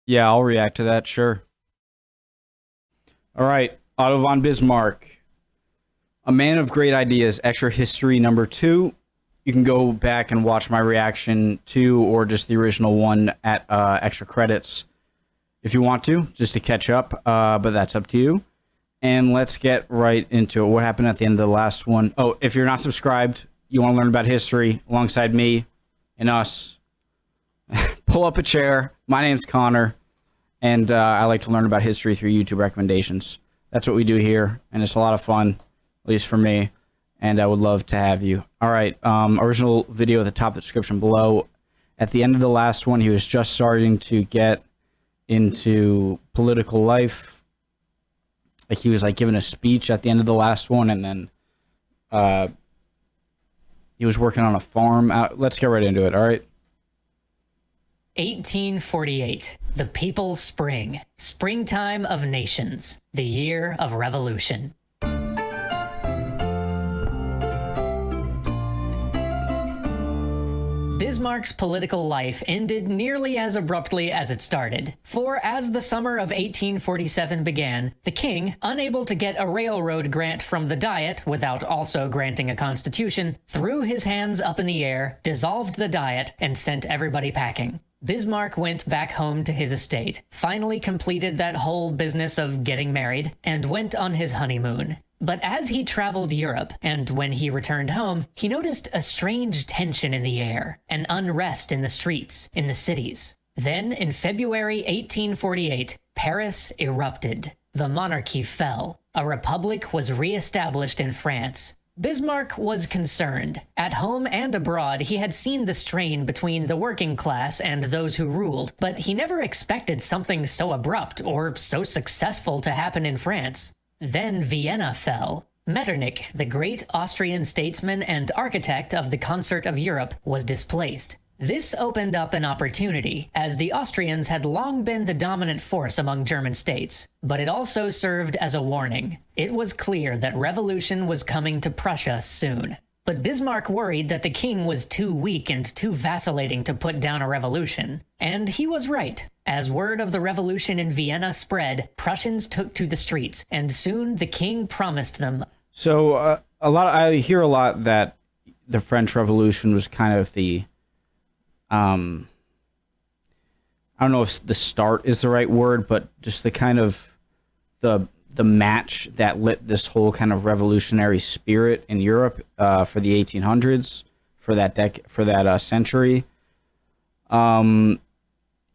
Yeah, I'll react to that, sure. All right, Otto von Bismarck, a man of great ideas, extra history number 2. You can go back and watch my reaction to, or just the original one at extra credits if you want to, just to catch up, but that's up to you. And let's get right into it. What happened at the end of the last one? Oh, if you're not subscribed, you want to learn about history alongside me and us, pull up a chair. My name's Connor, and I like to learn about history through YouTube recommendations. That's what we do here, and it's a lot of fun, at least for me, and I would love to have you. All right, original video at the top of the description below. At the end of the last one, he was just starting to get into political life. Like, he was like giving a speech at the end of the last one, and then he was working on a farm. Let's get right into it, all right? 1848, the People's Spring, springtime of nations, the year of revolution. Bismarck's political life ended nearly as abruptly as it started, for as the summer of 1847 began, the king, unable to get a railroad grant from the Diet without also granting a constitution, threw his hands up in the air, dissolved the Diet, and sent everybody packing. Bismarck went back home to his estate, finally completed that whole business of getting married, and went on his honeymoon. But as he traveled Europe, and when he returned home, he noticed a strange tension in the air, an unrest in the streets, in the cities. Then, in February 1848, Paris erupted. The monarchy fell. A republic was re-established in France. Bismarck was concerned. At home and abroad, he had seen the strain between the working class and those who ruled, but he never expected something so abrupt or so successful to happen in France. Then Vienna fell. Metternich, the great Austrian statesman and architect of the Concert of Europe, was displaced. This opened up an opportunity, as the Austrians had long been the dominant force among German states, but it also served as a warning. It was clear that revolution was coming to Prussia soon. But Bismarck worried that the king was too weak and too vacillating to put down a revolution. And he was right. As word of the revolution in Vienna spread, Prussians took to the streets, and soon the king promised them. So I hear a lot that the French Revolution was kind of the, I don't know if the start is the right word, but just the kind of the match that lit this whole kind of revolutionary spirit in Europe for the 1800s, for that century.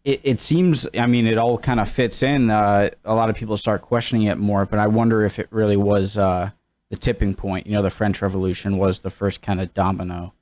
It seems, I mean, it all kind of fits in. A lot of people start questioning it more, but I wonder if it really was the tipping point. You know, the French Revolution was the first kind of domino.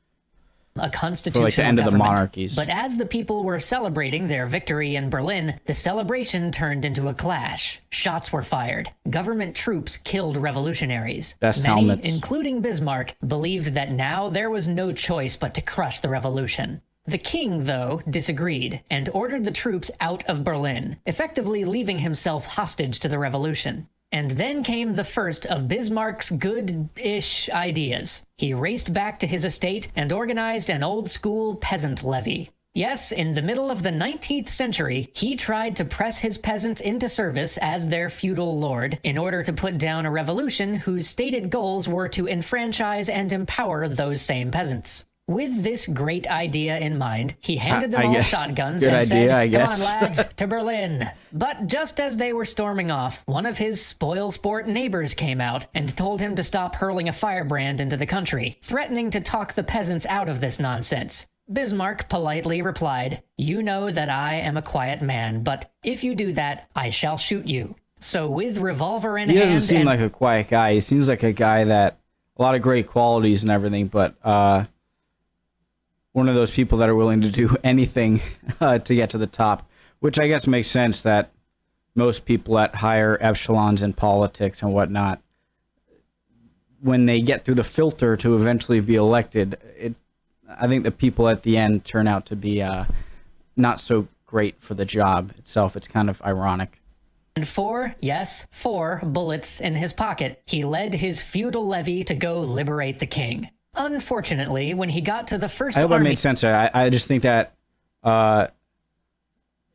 A constitutional like the end government. Of the monarchies. But as the people were celebrating their victory in Berlin, the celebration turned into a clash. Shots were fired. Government troops killed revolutionaries. Best Many, helmets. including Bismarck, believed that now there was no choice but to crush the revolution. The king, though, disagreed, and ordered the troops out of Berlin, effectively leaving himself hostage to the revolution. And then came the first of Bismarck's good-ish ideas. He raced back to his estate and organized an old-school peasant levy. Yes, in the middle of the 19th century, he tried to press his peasants into service as their feudal lord in order to put down a revolution whose stated goals were to enfranchise and empower those same peasants. With this great idea in mind, he handed them all shotguns and said, "Come on, lads, to Berlin." But just as they were storming off, one of his spoil-sport neighbors came out and told him to stop hurling a firebrand into the country, threatening to talk the peasants out of this nonsense. Bismarck politely replied, "You know that I am a quiet man, but if you do that, I shall shoot you." So with revolver in hand... He doesn't seem like a quiet guy. He seems like a guy that... a lot of great qualities and everything, but... one of those people that are willing to do anything to get to the top, which I guess makes sense that most people at higher echelons in politics and whatnot, when they get through the filter to eventually be elected, I think the people at the end turn out to be not so great for the job itself. It's kind of ironic. And four bullets in his pocket, he led his feudal levy to go liberate the king. Unfortunately, when he got to the first I hope army... I made sense there. I just think that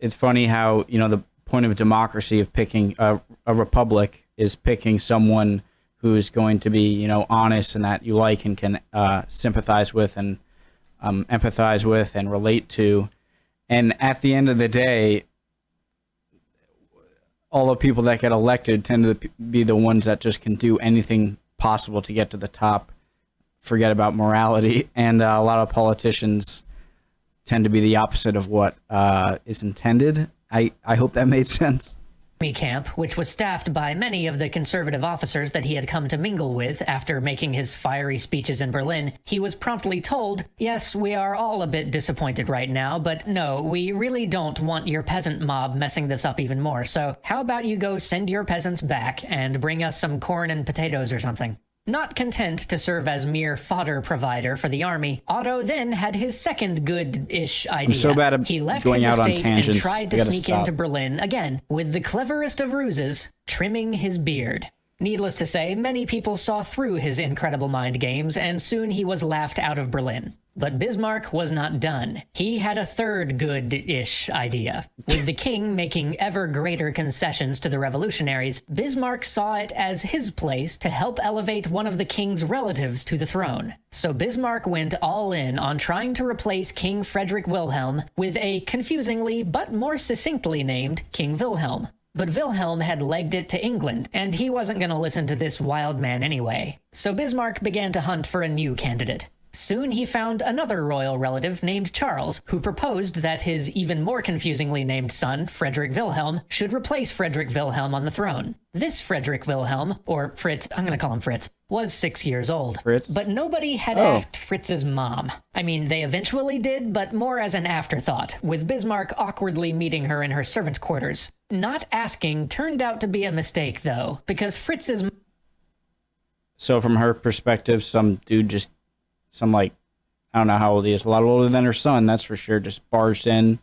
it's funny how, the point of democracy of picking a republic is picking someone who's going to be, honest and that you like and can sympathize with and empathize with and relate to. And at the end of the day, all the people that get elected tend to be the ones that just can do anything possible to get to the top, forget about morality. And a lot of politicians tend to be the opposite of what is intended. I hope that made sense. Camp, which was staffed by many of the conservative officers that he had come to mingle with after making his fiery speeches in Berlin, he was promptly told, "Yes, we are all a bit disappointed right now, but no, we really don't want your peasant mob messing this up even more, so how about you go send your peasants back and bring us some corn and potatoes or something?" Not content to serve as mere fodder provider for the army, Otto then had his second good-ish idea. I'm so bad at he left going his out on estate tangents. and tried to sneak into Berlin, again, with the cleverest of ruses, trimming his beard. Needless to say, many people saw through his incredible mind games, and soon he was laughed out of Berlin. But Bismarck was not done. He had a third good-ish idea. With the king making ever greater concessions to the revolutionaries, Bismarck saw it as his place to help elevate one of the king's relatives to the throne. So Bismarck went all in on trying to replace King Frederick Wilhelm with a confusingly but more succinctly named King Wilhelm. But Wilhelm had legged it to England, and he wasn't going to listen to this wild man anyway. So Bismarck began to hunt for a new candidate. Soon he found another royal relative named Charles, who proposed that his even more confusingly named son, Frederick Wilhelm, should replace Frederick Wilhelm on the throne. This Frederick Wilhelm, or Fritz, I'm going to call him Fritz, was 6 years old. Fritz? But nobody had asked Fritz's mom. I mean, they eventually did, but more as an afterthought, with Bismarck awkwardly meeting her in her servants' quarters. Not asking turned out to be a mistake, though, because Fritz's... So from her perspective, some dude just... I don't know how old he is, a lot older than her son, that's for sure, just barged in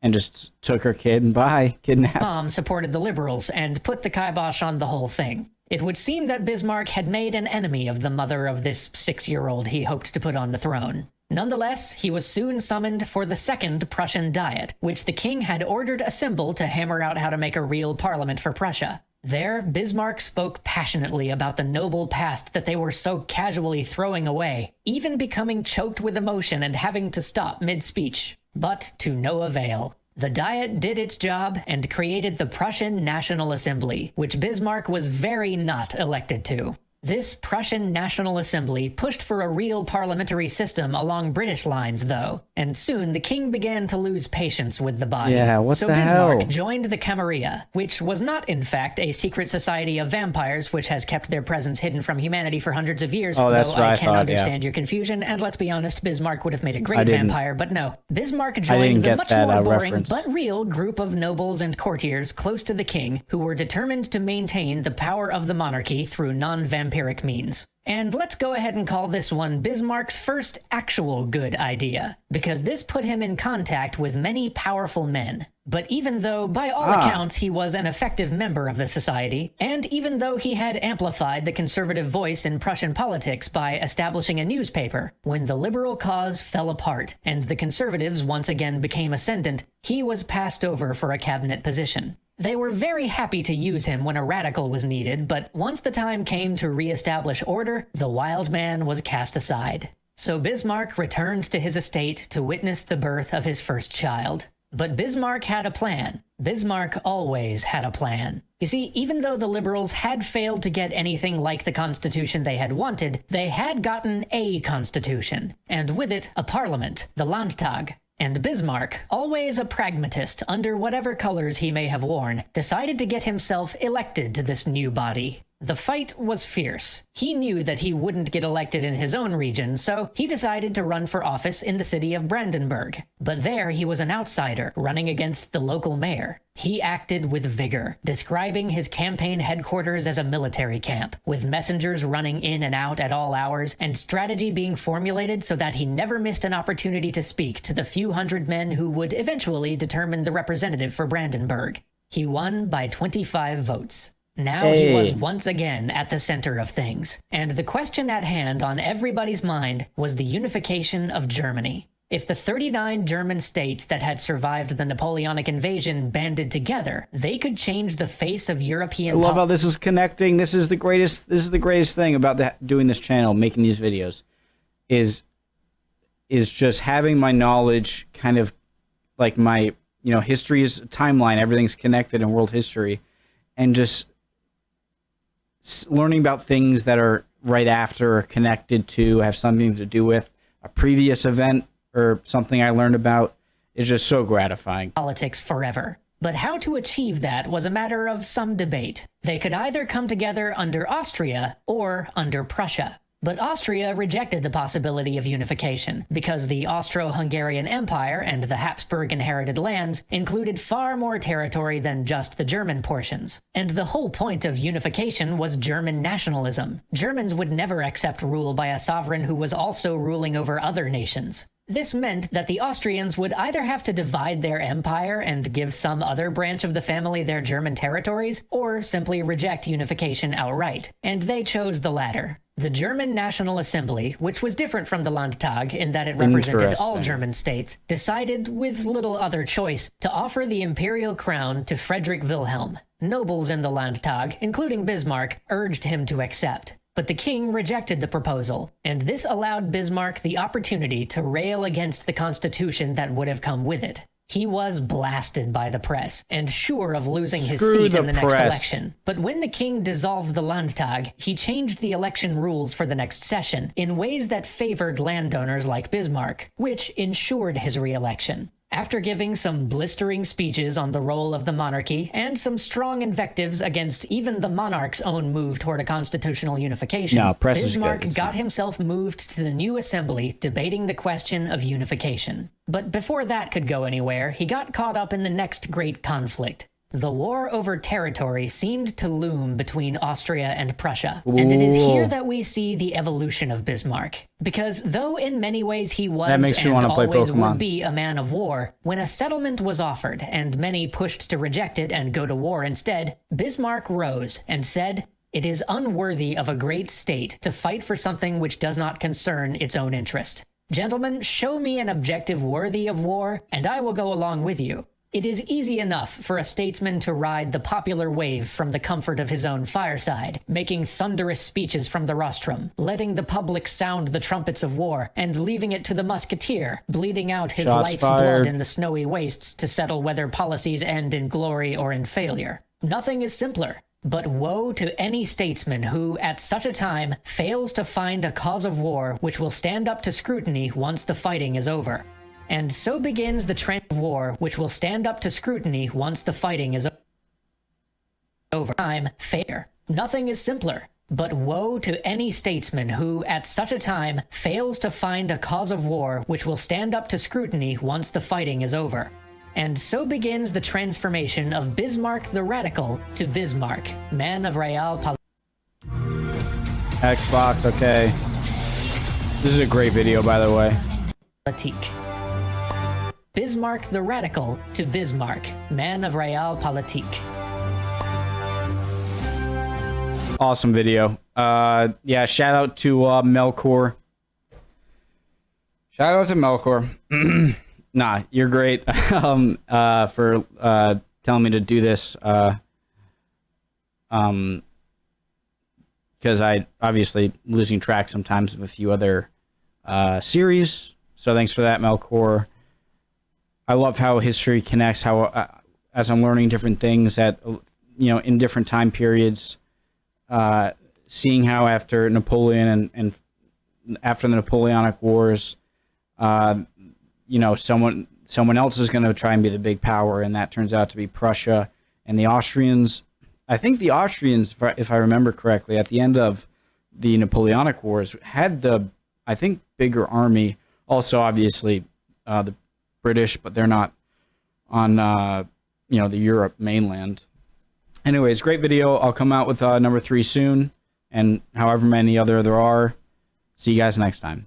and just took her kid and bye, kidnapped. Mom supported the liberals and put the kibosh on the whole thing. It would seem that Bismarck had made an enemy of the mother of this 6-year-old he hoped to put on the throne. Nonetheless, he was soon summoned for the Second Prussian Diet, which the king had ordered assembled to hammer out how to make a real parliament for Prussia. There, Bismarck spoke passionately about the noble past that they were so casually throwing away, even becoming choked with emotion and having to stop mid-speech. But to no avail. The Diet did its job and created the Prussian National Assembly, which Bismarck was very not elected to. This Prussian National Assembly pushed for a real parliamentary system along British lines, though, and soon the king began to lose patience with the body. Yeah, what so the Bismarck hell? joined the Camarilla, which was not, in fact, a secret society of vampires which has kept their presence hidden from humanity for hundreds of years. Oh, that's though what I I can thought, understand your confusion, and let's be honest, Bismarck would have made a I great didn't- vampire, but no. Bismarck didn't joined the get much that, more boring reference. but real group of nobles and courtiers close to the king who were determined to maintain the power of the monarchy through non-vampiric means. And let's go ahead and call this one Bismarck's first actual good idea, because this put him in contact with many powerful men. But even though, by all accounts, he was an effective member of the society, and even though he had amplified the conservative voice in Prussian politics by establishing a newspaper, when the liberal cause fell apart and the conservatives once again became ascendant, he was passed over for a cabinet position. They were very happy to use him when a radical was needed, but once the time came to re-establish order, the wild man was cast aside. So Bismarck returned to his estate to witness the birth of his first child. But Bismarck had a plan. Bismarck always had a plan. You see, even though the liberals had failed to get anything like the constitution they had wanted, they had gotten a constitution, and with it, a parliament, the Landtag. And Bismarck, always a pragmatist under whatever colors he may have worn, decided to get himself elected to this new body. The fight was fierce. He knew that he wouldn't get elected in his own region, so he decided to run for office in the city of Brandenburg. But there he was an outsider, running against the local mayor. He acted with vigor, describing his campaign headquarters as a military camp, with messengers running in and out at all hours, and strategy being formulated so that he never missed an opportunity to speak to the few hundred men who would eventually determine the representative for Brandenburg. He won by 25 votes. Now he was once again at the center of things, and the question at hand on everybody's mind was the unification of Germany. If the 39 German states that had survived the Napoleonic invasion banded together, they could change the face of European I love how this is connecting. This is the greatest thing about doing this channel, making these videos, is just having my knowledge kind of like my, history is a timeline, everything's connected in world history, and just learning about things that are right after or connected to, have something to do with a previous event or something I learned about is just so gratifying. Politics forever. But how to achieve that was a matter of some debate. They could either come together under Austria or under Prussia. But Austria rejected the possibility of unification because the Austro-Hungarian Empire and the Habsburg-inherited lands included far more territory than just the German portions. And the whole point of unification was German nationalism. Germans would never accept rule by a sovereign who was also ruling over other nations. This meant that the Austrians would either have to divide their empire and give some other branch of the family their German territories, or simply reject unification outright. And they chose the latter. The German National Assembly, which was different from the Landtag in that it represented all German states, decided, with little other choice, to offer the imperial crown to Frederick Wilhelm. Nobles in the Landtag, including Bismarck, urged him to accept. But the king rejected the proposal, and this allowed Bismarck the opportunity to rail against the constitution that would have come with it. He was blasted by the press, and sure of losing his seat in the next election. But when the king dissolved the Landtag, he changed the election rules for the next session in ways that favored landowners like Bismarck, which ensured his re-election. After giving some blistering speeches on the role of the monarchy and some strong invectives against even the monarch's own move toward a constitutional unification, Bismarck got himself moved to the new assembly debating the question of unification. But before that could go anywhere, he got caught up in the next great conflict. The war over territory seemed to loom between Austria and Prussia, and it is here that we see the evolution of Bismarck. Because though in many ways he was and always would be a man of war, when a settlement was offered and many pushed to reject it and go to war instead, Bismarck rose and said, "It is unworthy of a great state to fight for something which does not concern its own interest. Gentlemen, show me an objective worthy of war, and I will go along with you." It is easy enough for a statesman to ride the popular wave from the comfort of his own fireside, making thunderous speeches from the rostrum, letting the public sound the trumpets of war, and leaving it to the musketeer, bleeding out his life's blood in the snowy wastes to settle whether policies end in glory or in failure. Nothing is simpler. But woe to any statesman who, at such a time, fails to find a cause of war which will stand up to scrutiny once the fighting is over. And so begins the trend of war, which will stand up to scrutiny once the fighting is over. Failure. Nothing is simpler. But woe to any statesman who, at such a time, fails to find a cause of war which will stand up to scrutiny once the fighting is over. And so begins the transformation of Bismarck the Radical to Bismarck, man of Realpolitik. Xbox, okay. This is a great video, by the way. Bismarck the Radical to Bismarck, man of Realpolitik. Awesome video. Yeah, shout out to Melkor. Shout out to Melkor. Nah, you're great for telling me to do this. Because I obviously losing track sometimes of a few other series. So thanks for that, Melkor. I love how history connects, how as I'm learning different things that, in different time periods, seeing how after Napoleon and after the Napoleonic Wars, someone else is going to try and be the big power, and that turns out to be Prussia and the Austrians. I think the Austrians, if I remember correctly, at the end of the Napoleonic Wars, had the, bigger army. Also, obviously, the British, but they're not on, the Europe mainland. Anyways, great video. I'll come out with number 3 soon, and however many other there are. See you guys next time.